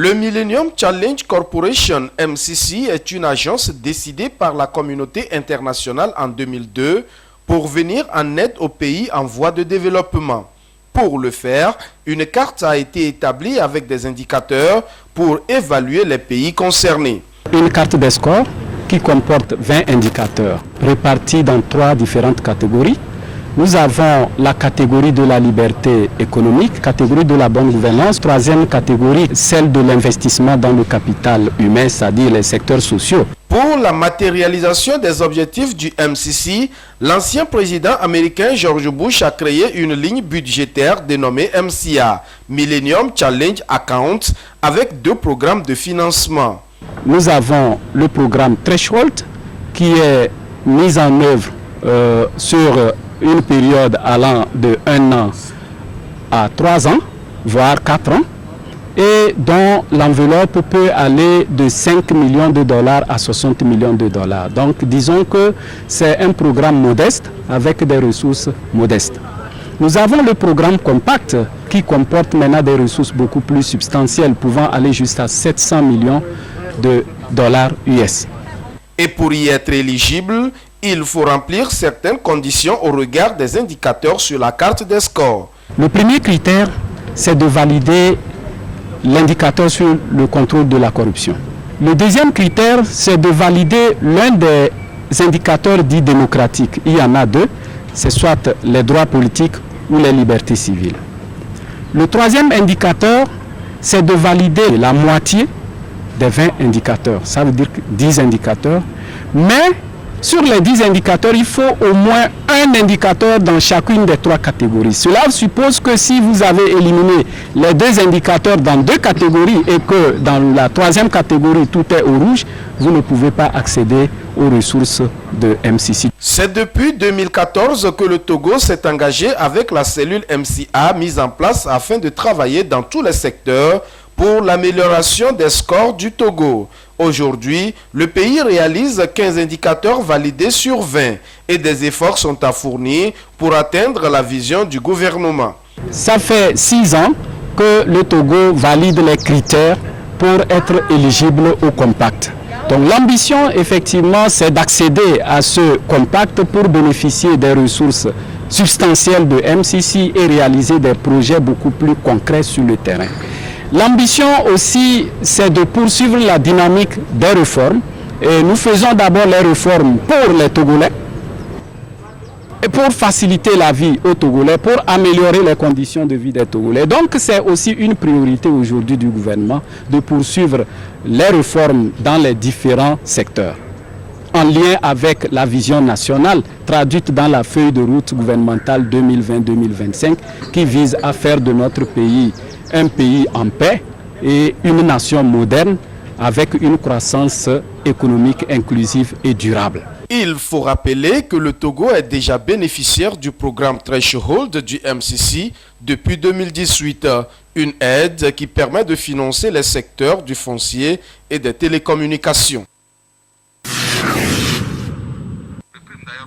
Le Millennium Challenge Corporation, MCC, est une agence décidée par la communauté internationale en 2002 pour venir en aide aux pays en voie de développement. Pour le faire, une carte a été établie avec des indicateurs pour évaluer les pays concernés. Une carte des scores qui comporte 20 indicateurs répartis dans 3 différentes catégories. Nous avons la catégorie de la liberté économique, catégorie de la bonne gouvernance, troisième catégorie, celle de l'investissement dans le capital humain, c'est-à-dire les secteurs sociaux. Pour la matérialisation des objectifs du MCC, l'ancien président américain George Bush a créé une ligne budgétaire dénommée MCA, Millennium Challenge Account, avec 2 programmes de financement. Nous avons le programme Threshold qui est mis en œuvre sur une période allant de 1 an à 3 ans, voire 4 ans, et dont l'enveloppe peut aller de 5 millions de dollars à 60 millions de dollars. Donc disons que c'est un programme modeste avec des ressources modestes. Nous avons le programme Compact qui comporte maintenant des ressources beaucoup plus substantielles, pouvant aller jusqu'à 700 millions de dollars US. Et pour y être éligible, il faut remplir certaines conditions au regard des indicateurs sur la carte des scores. Le premier critère, c'est de valider l'indicateur sur le contrôle de la corruption. Le deuxième critère, c'est de valider l'un des indicateurs dits démocratiques. Il y en a 2, c'est soit les droits politiques ou les libertés civiles. Le troisième indicateur, c'est de valider la moitié des 20 indicateurs. Ça veut dire 10 indicateurs. Mais sur les 10 indicateurs, il faut au moins un indicateur dans chacune des 3 catégories. Cela suppose que si vous avez éliminé les 2 indicateurs dans 2 catégories et que dans la 3e catégorie tout est au rouge, vous ne pouvez pas accéder aux ressources de MCC. C'est depuis 2014 que le Togo s'est engagé avec la cellule MCA mise en place afin de travailler dans tous les secteurs pour l'amélioration des scores du Togo. Aujourd'hui, le pays réalise 15 indicateurs validés sur 20 et des efforts sont à fournir pour atteindre la vision du gouvernement. Ça fait 6 ans que le Togo valide les critères pour être éligible au Compact. Donc l'ambition, effectivement, c'est d'accéder à ce Compact pour bénéficier des ressources substantielles de MCC et réaliser des projets beaucoup plus concrets sur le terrain. L'ambition aussi, c'est de poursuivre la dynamique des réformes. Et nous faisons d'abord les réformes pour les Togolais, et pour faciliter la vie aux Togolais, pour améliorer les conditions de vie des Togolais. Donc c'est aussi une priorité aujourd'hui du gouvernement de poursuivre les réformes dans les différents secteurs, en lien avec la vision nationale traduite dans la feuille de route gouvernementale 2020-2025 qui vise à faire de notre pays un pays en paix et une nation moderne avec une croissance économique inclusive et durable. Il faut rappeler que le Togo est déjà bénéficiaire du programme Threshold du MCC depuis 2018, une aide qui permet de financer les secteurs du foncier et des télécommunications.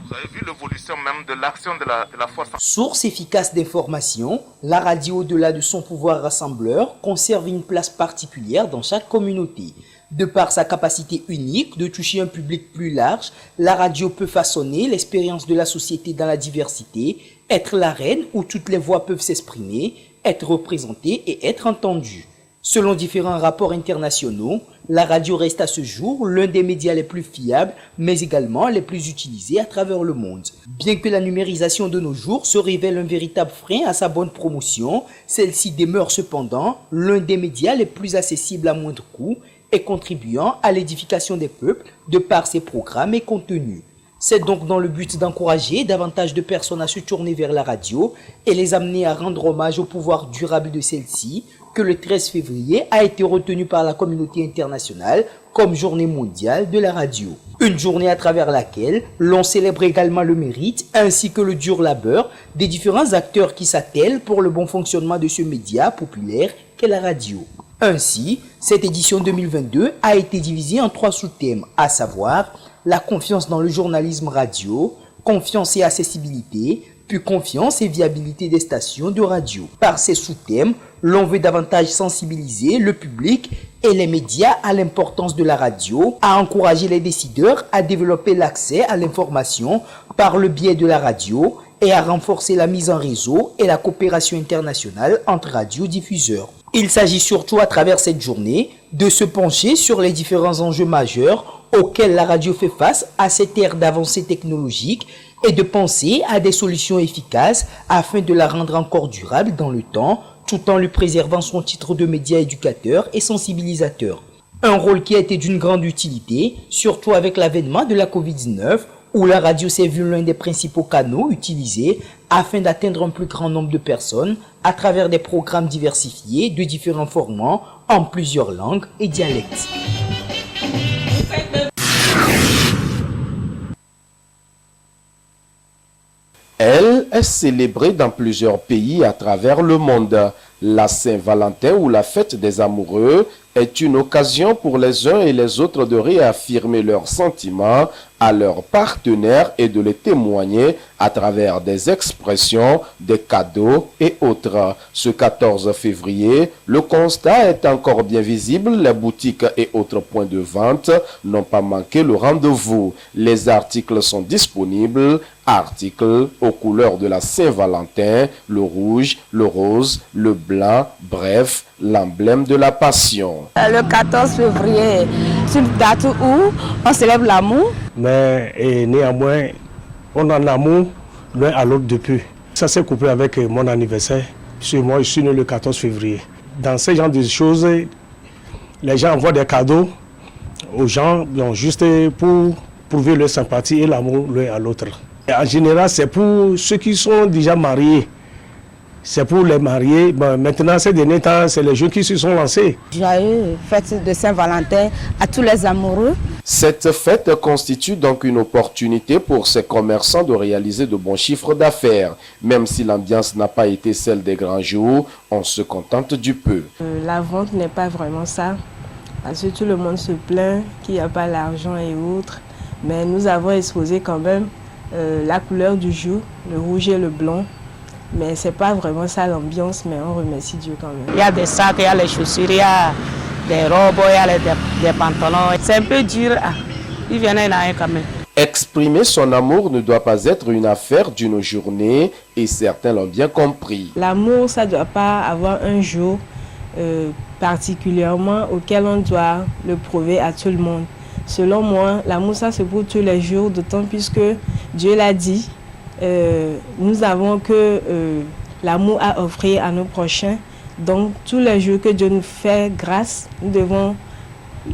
Vous avez vu l'évolution même de l'action de la force. Source efficace d'information, la radio, au-delà de son pouvoir rassembleur, conserve une place particulière dans chaque communauté. De par sa capacité unique de toucher un public plus large, la radio peut façonner l'expérience de la société dans la diversité, être l'arène où toutes les voix peuvent s'exprimer, être représentées et être entendues. Selon différents rapports internationaux, la radio reste à ce jour l'un des médias les plus fiables, mais également les plus utilisés à travers le monde. Bien que la numérisation de nos jours se révèle un véritable frein à sa bonne promotion, celle-ci demeure cependant l'un des médias les plus accessibles à moindre coût et contribuant à l'édification des peuples de par ses programmes et contenus. C'est donc dans le but d'encourager davantage de personnes à se tourner vers la radio et les amener à rendre hommage au pouvoir durable de celle-ci que le 13 février a été retenu par la communauté internationale comme journée mondiale de la radio. Une journée à travers laquelle l'on célèbre également le mérite ainsi que le dur labeur des différents acteurs qui s'attellent pour le bon fonctionnement de ce média populaire qu'est la radio. Ainsi, cette édition 2022 a été divisée en 3 sous-thèmes, à savoir la confiance dans le journalisme radio, confiance et accessibilité, puis confiance et viabilité des stations de radio. Par ces sous-thèmes, l'on veut davantage sensibiliser le public et les médias à l'importance de la radio, à encourager les décideurs à développer l'accès à l'information par le biais de la radio et à renforcer la mise en réseau et la coopération internationale entre radiodiffuseurs. Il s'agit surtout à travers cette journée de se pencher sur les différents enjeux majeurs auxquels la radio fait face à cette ère d'avancée technologique et de penser à des solutions efficaces afin de la rendre encore durable dans le temps, tout en lui préservant son titre de média éducateur et sensibilisateur. Un rôle qui a été d'une grande utilité, surtout avec l'avènement de la Covid-19, où la radio s'est vue l'un des principaux canaux utilisés afin d'atteindre un plus grand nombre de personnes à travers des programmes diversifiés de différents formats en plusieurs langues et dialectes. Elle est célébrée dans plusieurs pays à travers le monde. La Saint-Valentin ou la fête des amoureux est une occasion pour les uns et les autres de réaffirmer leurs sentiments à leurs partenaires et de les témoigner à travers des expressions, des cadeaux et autres. Ce 14 février, le constat est encore bien visible. Les boutiques et autres points de vente n'ont pas manqué le rendez-vous. Les articles sont disponibles. Articles aux couleurs de la Saint-Valentin, le rouge, le rose, le blanc, bref, l'emblème de la passion. Le 14 février, c'est une date où on célèbre l'amour. Mais néanmoins, on a un amour l'un à l'autre depuis. Ça s'est couplé avec mon anniversaire. Moi, je suis né le 14 février. Dans ce genre de choses, les gens envoient des cadeaux aux gens juste pour prouver leur sympathie et l'amour l'un à l'autre. En général, c'est pour ceux qui sont déjà mariés. C'est pour les mariés. Maintenant, ces derniers temps, c'est les jeunes qui se sont lancés. Joyeux fête de Saint-Valentin à tous les amoureux. Cette fête constitue donc une opportunité pour ces commerçants de réaliser de bons chiffres d'affaires. Même si l'ambiance n'a pas été celle des grands jours, on se contente du peu. La vente n'est pas vraiment ça, parce que tout le monde se plaint qu'il n'y a pas l'argent et autres. Mais nous avons exposé quand même la couleur du jour, le rouge et le blanc. Mais ce n'est pas vraiment ça l'ambiance, mais on remercie Dieu quand même. Il y a des sacs, il y a les chaussures, il y a des robes, il y a des pantalons. C'est un peu dur, il vient là quand même. Exprimer son amour ne doit pas être une affaire d'une journée et certains l'ont bien compris. L'amour, ça ne doit pas avoir un jour particulièrement auquel on doit le prouver à tout le monde. Selon moi, l'amour, ça c'est pour tous les jours, d'autant puisque Dieu l'a dit. Nous avons que l'amour à offrir à nos prochains. Donc, tous les jours que Dieu nous fait grâce, nous devons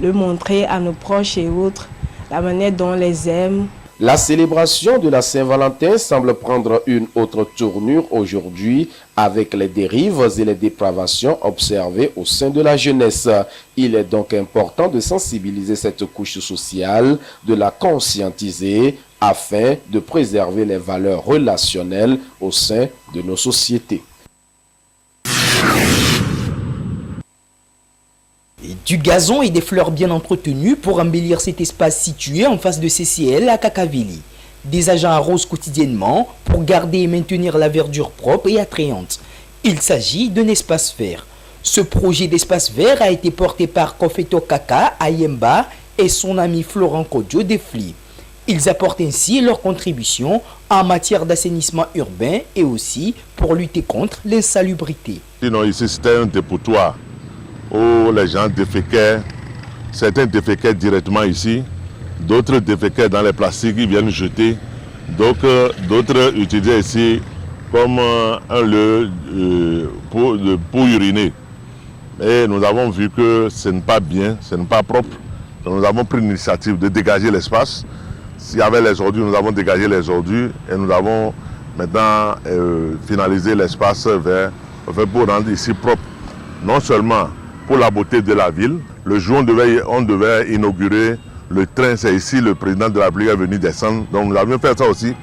le montrer à nos proches et autres, la manière dont on les aime. La célébration de la Saint-Valentin semble prendre une autre tournure aujourd'hui avec les dérives et les dépravations observées au sein de la jeunesse. Il est donc important de sensibiliser cette couche sociale, de la conscientiser afin de préserver les valeurs relationnelles au sein de nos sociétés. Du gazon et des fleurs bien entretenues pour embellir cet espace situé en face de CCL à Kakaveli. Des agents arrosent quotidiennement pour garder et maintenir la verdure propre et attrayante. Il s'agit d'un espace vert. Ce projet d'espace vert a été porté par Kofeto Kaka Ayemba et son ami Florent Kodjo Defli. Ils apportent ainsi leur contribution en matière d'assainissement urbain et aussi pour lutter contre l'insalubrité. Sinon, ici, c'était un dépotoir où les gens déféquaient. Certains déféquaient directement ici, d'autres déféquaient dans les plastiques qu'ils viennent jeter. Donc, d'autres utilisaient ici comme un lieu pour uriner. Et nous avons vu que ce n'est pas bien, ce n'est pas propre. Donc, nous avons pris l'initiative de dégager l'espace. S'il y avait les ordures, nous avons dégagé les ordures et nous avons maintenant finalisé l'espace vert pour rendre ici propre. Non seulement pour la beauté de la ville, le jour où on devait inaugurer le train, c'est ici le président de la République est venu descendre. Donc nous avions fait ça aussi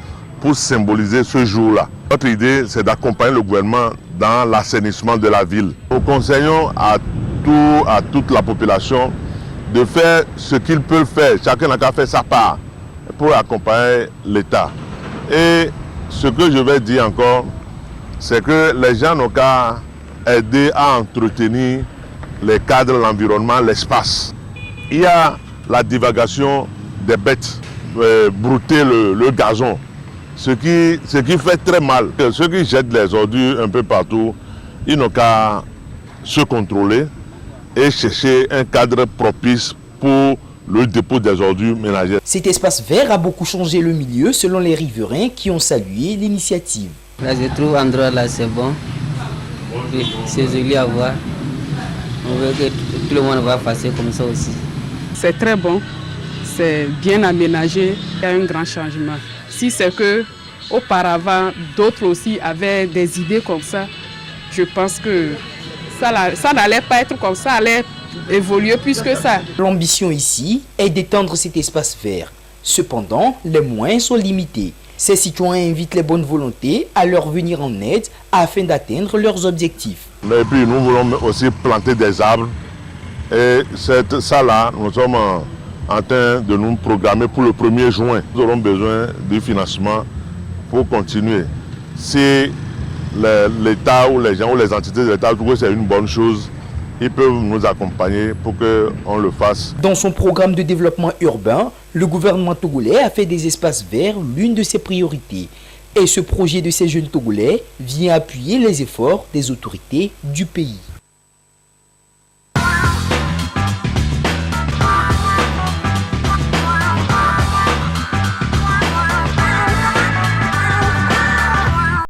pour symboliser ce jour-là. Notre idée, c'est d'accompagner le gouvernement dans l'assainissement de la ville. Nous conseillons à toute la population de faire ce qu'ils peuvent faire. Chacun n'a qu'à faire sa part pour accompagner l'État. Et ce que je vais dire encore, c'est que les gens n'ont qu'à aider à entretenir les cadres, l'environnement, l'espace. Il y a la divagation des bêtes, brouter le gazon, ce qui fait très mal. Ceux qui jettent les ordures un peu partout, ils n'ont qu'à se contrôler et chercher un cadre propice pour le dépôt des ordures ménagères. Cet espace vert a beaucoup changé le milieu selon les riverains qui ont salué l'initiative. Là, je trouve l'endroit là, c'est bon. C'est joli à voir. On veut que tout le monde va passer comme ça aussi. C'est très bon, c'est bien aménagé, il y a un grand changement. Si c'est que auparavant d'autres aussi avaient des idées comme ça, je pense que ça n'allait pas être comme ça, allait évoluer plus que ça. L'ambition ici est d'étendre cet espace vert. Cependant, les moyens sont limités. Ces citoyens invitent les bonnes volontés à leur venir en aide afin d'atteindre leurs objectifs. Et puis nous voulons aussi planter des arbres. Et ça là, nous sommes en train de nous programmer pour le 1er juin. Nous aurons besoin du financement pour continuer. Si l'État ou les gens ou les entités de l'État trouvent que c'est une bonne chose, ils peuvent nous accompagner pour qu'on le fasse. Dans son programme de développement urbain, le gouvernement togolais a fait des espaces verts l'une de ses priorités. Et ce projet de ces jeunes Togolais vient appuyer les efforts des autorités du pays.